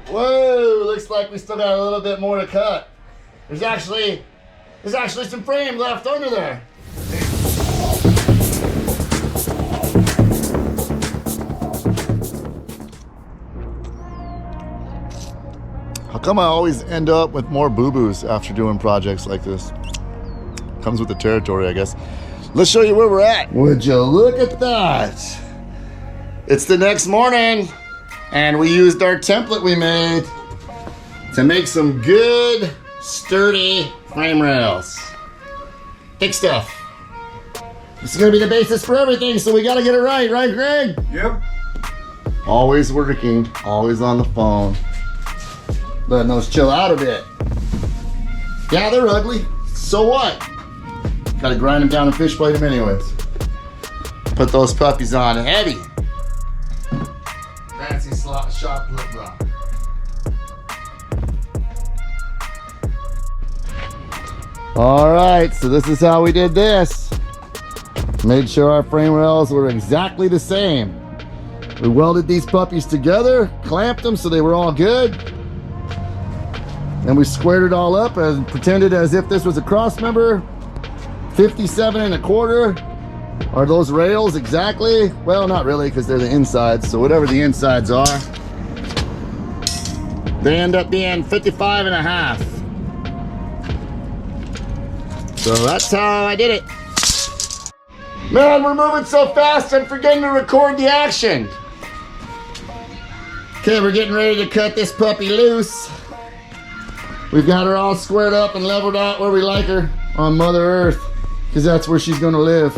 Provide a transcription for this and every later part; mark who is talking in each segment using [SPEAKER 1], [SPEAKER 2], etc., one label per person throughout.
[SPEAKER 1] Whoa, looks like we still got a little bit more to cut. There's actually some frame left under there. How come I always end up with more boo-boos after doing projects like this? Comes with the territory, I guess. Let's show you where we're at. Would you look at that? It's the next morning, and we used our template we made to make some good, sturdy frame rails. Thick stuff. This is gonna be the basis for everything, so we gotta get it right, Greg?
[SPEAKER 2] Yep.
[SPEAKER 1] Always working, always on the phone. Letting those chill out a bit. Yeah, they're ugly. So what? Gotta grind them down and fish plate them anyways. Put those puppies on heavy. Fancy shop lip block. All right, so this is how we did this. Made sure our frame rails were exactly the same. We welded these puppies together, clamped them so they were all good. And we squared it all up and pretended as if this was a cross member. 57 1/4 are those rails exactly. Well, not really, because they're the insides. So whatever the insides are, they end up being 55 1/2. So that's how I did it. Man, we're moving so fast, I'm forgetting to record the action. Okay, we're getting ready to cut this puppy loose. We've got her all squared up and leveled out where we like her on Mother Earth, because that's where she's gonna live.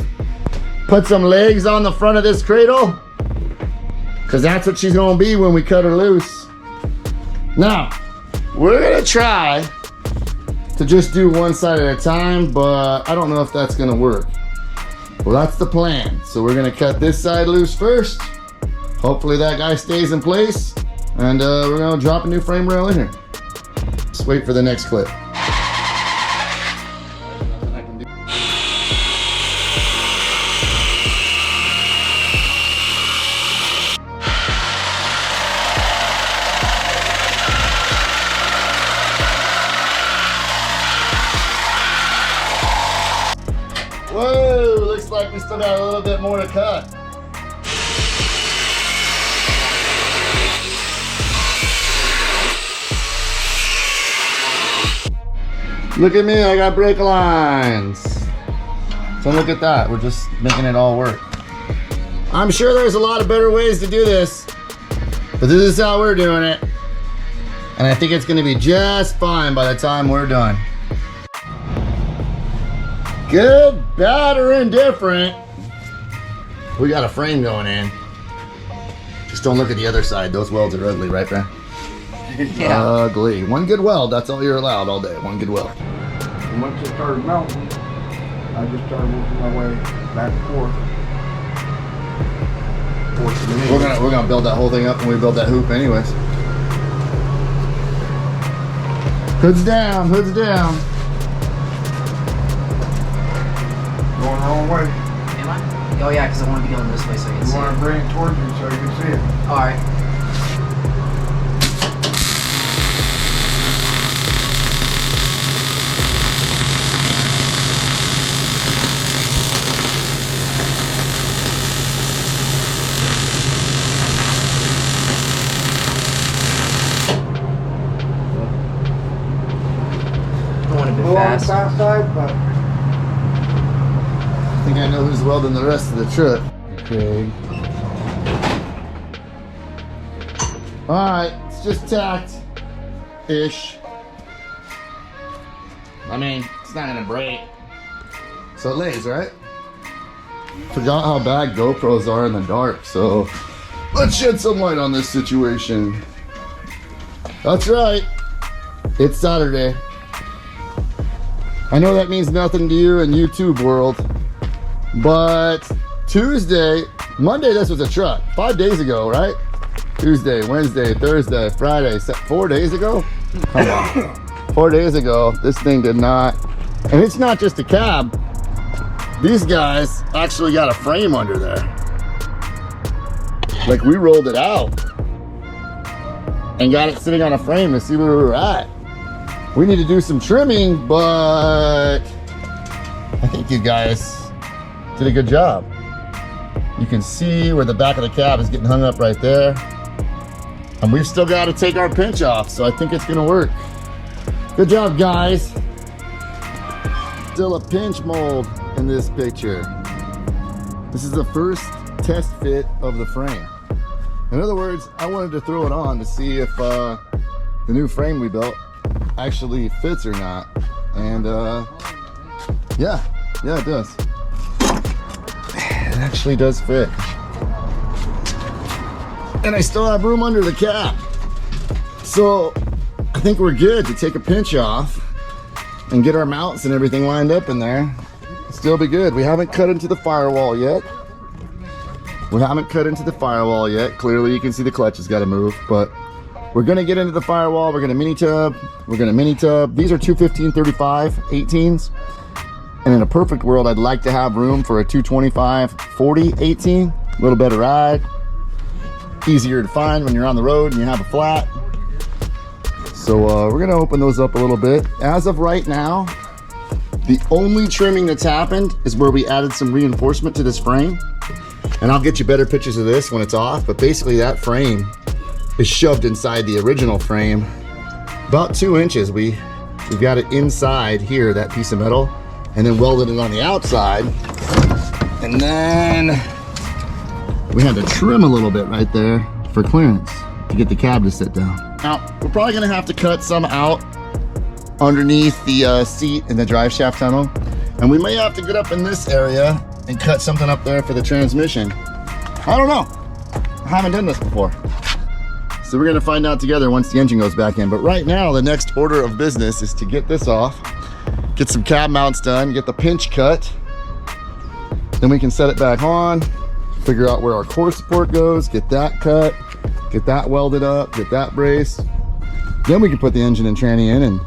[SPEAKER 1] Put some legs on the front of this cradle, because that's what she's gonna be when we cut her loose. Now, we're gonna try to just do one side at a time, but I don't know if that's gonna work. Well, that's the plan. So we're gonna cut this side loose first. Hopefully that guy stays in place, and we're gonna drop a new frame rail in here. Just wait for the next clip. Whoa, looks like we still got a little bit more to cut. Look at me, I got brake lines. So look at that, we're just making it all work. I'm sure there's a lot of better ways to do this, but this is how we're doing it. And I think it's gonna be just fine by the time we're done. Good, bad, or indifferent, we got a frame going in. Just don't look at the other side. Those welds are ugly, right, Brad?
[SPEAKER 2] Yeah.
[SPEAKER 1] Ugly. One good weld, that's all you're allowed all day. One good weld.
[SPEAKER 2] And once it started melting, I just started working my way back and forth.
[SPEAKER 1] We're gonna build that whole thing up when we build that hoop anyways. Hoods down, hoods down.
[SPEAKER 2] Going the wrong way.
[SPEAKER 3] Am I? Oh yeah, because I want to be going this way so I can
[SPEAKER 2] You
[SPEAKER 3] see
[SPEAKER 2] want
[SPEAKER 3] it.
[SPEAKER 2] to bring it towards you so you can see it.
[SPEAKER 3] Alright. Going a bit
[SPEAKER 2] A little on the
[SPEAKER 3] fast.
[SPEAKER 2] fast side, but
[SPEAKER 1] I think I know who's welding the rest of the trip. Okay. Alright, it's just tacked-ish. I mean, it's not gonna break. So it lays, right? Forgot how bad GoPros are in the dark, so let's shed some light on this situation. That's right. It's Saturday. I know that means nothing to you in YouTube world, but Monday this was a truck. 5 days ago, right? Tuesday, Wednesday, Thursday, Friday, 4 days ago? Come on. 4 days ago, this thing did not, and it's not just a cab. These guys actually got a frame under there. Like, we rolled it out. and got it sitting on a frame to see where we were at. We need to do some trimming, but I think you guys did a good job. You can see where the back of the cab is getting hung up right there. And we've still got to take our pinch off, so I think it's gonna work. Good job, guys. Still a pinch mold in this picture. This is the first test fit of the frame. In other words, I wanted to throw it on to see if the new frame we built actually fits or not. And yeah, it does. It actually does fit. And I still have room under the cab. So I think we're good to take a pinch off and get our mounts and everything lined up in there. Still be good. We haven't cut into the firewall yet. Clearly you can see the clutch has got to move, but we're gonna get into the firewall. We're gonna mini tub. These are 215/35 18s. And in a perfect world, I'd like to have room for a 225/40 18. A little better ride. Easier to find when you're on the road and you have a flat. So we're gonna open those up a little bit. As of right now, the only trimming that's happened is where we added some reinforcement to this frame. And I'll get you better pictures of this when it's off, but basically that frame is shoved inside the original frame about 2 inches. We've got it inside here, that piece of metal, and then welded it on the outside. And then we had to trim a little bit right there for clearance to get the cab to sit down. Now, we're probably gonna have to cut some out underneath the seat in the drive shaft tunnel. And we may have to get up in this area and cut something up there for the transmission. I don't know. I haven't done this before. So we're gonna find out together once the engine goes back in. But right now, the next order of business is to get this off, get some cab mounts done, get the pinch cut. Then we can set it back on, figure out where our core support goes, get that cut, get that welded up, get that braced. Then we can put the engine and tranny in and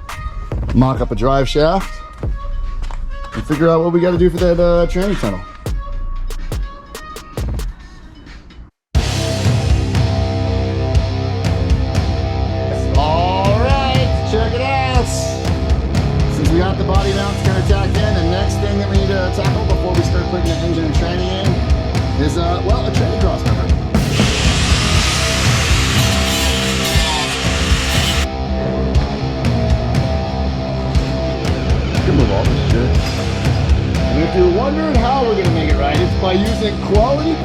[SPEAKER 1] mock up a drive shaft and figure out what we got to do for that tranny tunnel. All right, check it out. Since we got the body mounts kind of tacked in, the next thing that we need to tackle before we start putting the engine and tranny in is, well, a tranny crossmember. Move all this shit. And if you're wondering how we're gonna make it right, it's by using quality